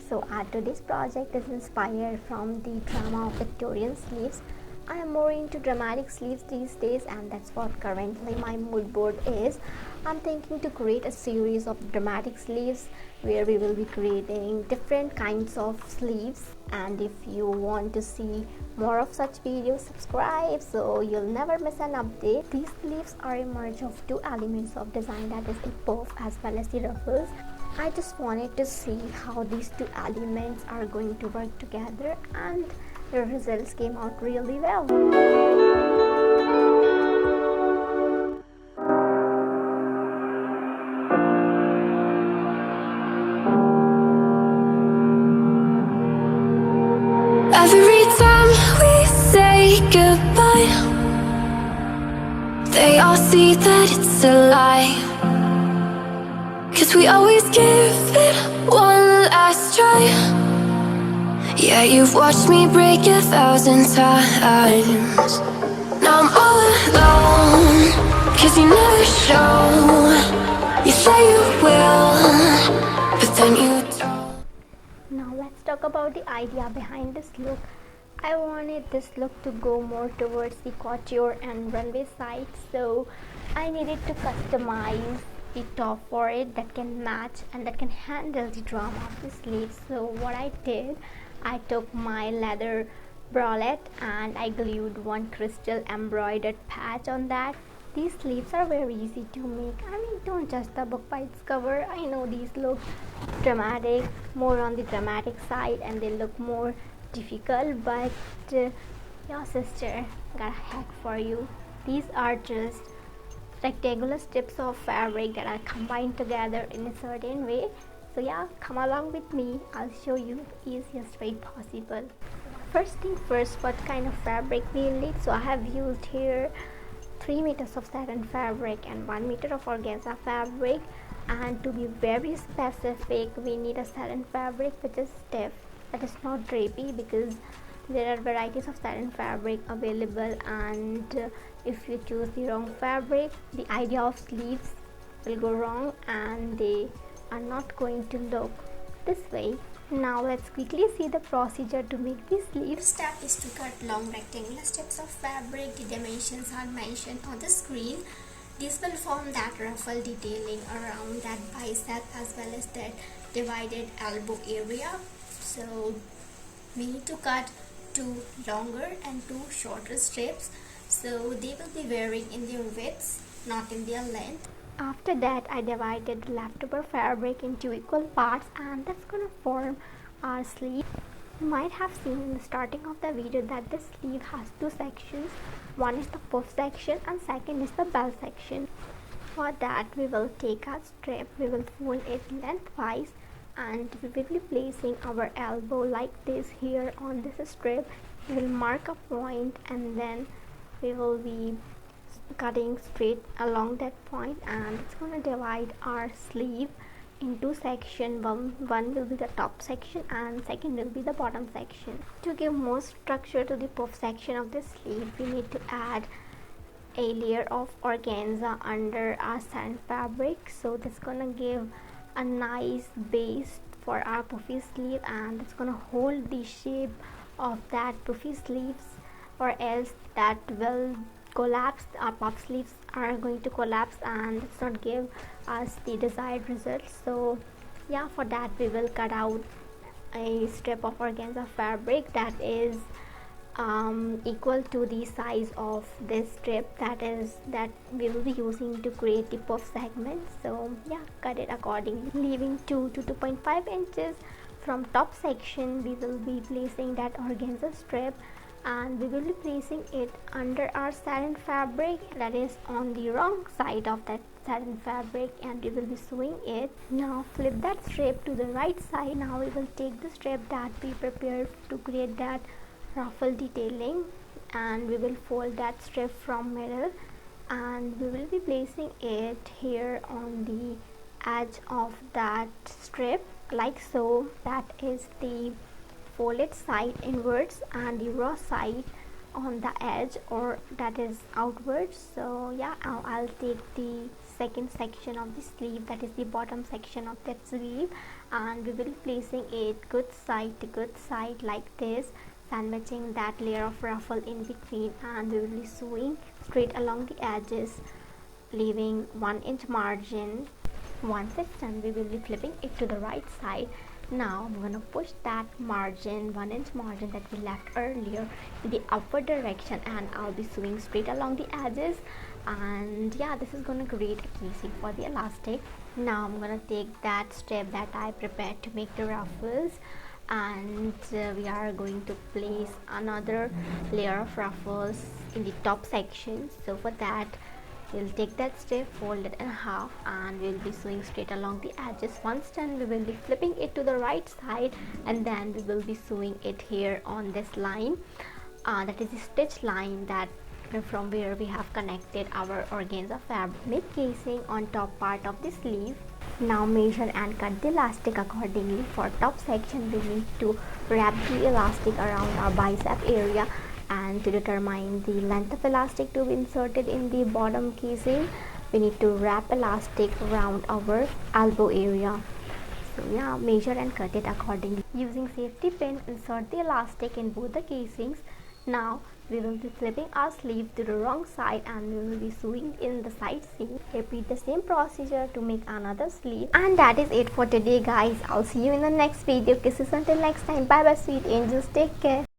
So today's project is inspired from the drama of Victorian Sleeves. I am more into dramatic sleeves these days, and that's what currently my mood board is. I'm thinking to create a series of dramatic sleeves where we will be creating different kinds of sleeves. And if you want to see more of such videos, subscribe so you'll never miss an update. These sleeves are a merge of two elements of design, that is the puff as well as the ruffles. I just wanted to see how these two elements are going to work together, and the results came out really well. Every time we say goodbye, they all see that it's a lie. 'Cause we always give it one last try. Yeah, you've watched me break 1,000 times. Now I'm all alone, 'cause you never show. You say you will, but then you don't. Now let's talk about the idea behind this look. I wanted this look to go more towards the couture and runway side, so I needed to customize the top for it that can match and that can handle the drama of the sleeves. So what I did, I took my leather bralette and I glued one crystal embroidered patch on that. These sleeves are very easy to make. I mean, don't judge the book by its cover. I know these look dramatic, more on the dramatic side, and they look more difficult, but your sister got a hack for you. These are just rectangular strips of fabric that are combined together in a certain way. So yeah, come along with me. I'll show you the easiest way possible. First thing first, what kind of fabric we need. So I have used here 3 meters of satin fabric and 1 meter of organza fabric, and to be very specific, we need a satin fabric which is stiff, that is not drapey, because there are varieties of satin fabric available, and if you choose the wrong fabric, the idea of sleeves will go wrong and they are not going to look this way. Now let's quickly see the procedure to make the sleeve. First step is to cut long rectangular strips of fabric. The dimensions are mentioned on the screen. This will form that ruffle detailing around that bicep as well as that divided elbow area. So we need to cut 2 longer and 2 shorter strips, so they will be varying in their widths, not in their length. After that, I divided the leftover fabric into equal parts, and that's gonna form our sleeve. You might have seen in the starting of the video that this sleeve has 2 sections. One is the puff section and second is the bell section. For that, we will take our strip, we will fold it lengthwise, and we will be placing our elbow like this here on this strip. We will mark a point and then we will be cutting straight along that point, and it's going to divide our sleeve in 2 sections. One will be the top section and second will be the bottom section. To give more structure to the puff section of the sleeve, we need to add a layer of organza under our satin fabric, so that's gonna give a nice base for our puffy sleeve, and it's gonna hold the shape of that puffy sleeves, or else that will collapse. Our puff sleeves are going to collapse and it's not give us the desired results. So yeah, for that we will cut out a strip of organza fabric that is equal to the size of this strip that we will be using to create the puff segment. So yeah, cut it accordingly, leaving 2 to 2.5 inches from top section. We will be placing that organza strip and we will be placing it under our satin fabric that is on the wrong side of that satin fabric, and we will be sewing it. Now flip that strip to the right side. Now we will take the strip that we prepared to create that ruffle detailing, and we will fold that strip from middle, and we will be placing it here on the edge of that strip like so. That is the folded side inwards and the raw side on the edge, or that is outwards. So yeah, I'll take the second section of the sleeve, that is the bottom section of that sleeve, and we will be placing it good side to good side like this, sandwiching that layer of ruffle in between, and we will be sewing straight along the edges, leaving 1-inch margin. Once it's done, we will be flipping it to the right side. Now I'm gonna push that margin, 1-inch margin that we left earlier, in the upward direction, and I'll be sewing straight along the edges. And yeah, this is gonna create a casing for the elastic. Now I'm gonna take that strip that I prepared to make the ruffles, and we are going to place another layer of ruffles in the top section. So for that, we'll take that strip, fold it in half, and we'll be sewing straight along the edges. Once done, we will be flipping it to the right side, and then we will be sewing it here on this line, that is the stitch line that from where we have connected our organza fabric. Make casing on top part of the sleeve. Now measure and cut the elastic accordingly. For top section, we need to wrap the elastic around our bicep area, and to determine the length of elastic to be inserted in the bottom casing, we need to wrap elastic around our elbow area. So yeah, measure and cut it accordingly. Using safety pin, insert the elastic in both the casings. Now we will be flipping our sleeve to the wrong side, and we will be sewing in the side seam. Repeat the same procedure to make another sleeve. And that is it for today, guys. I'll see you in the next video. Kisses until next time. Bye bye, sweet angels. Take care.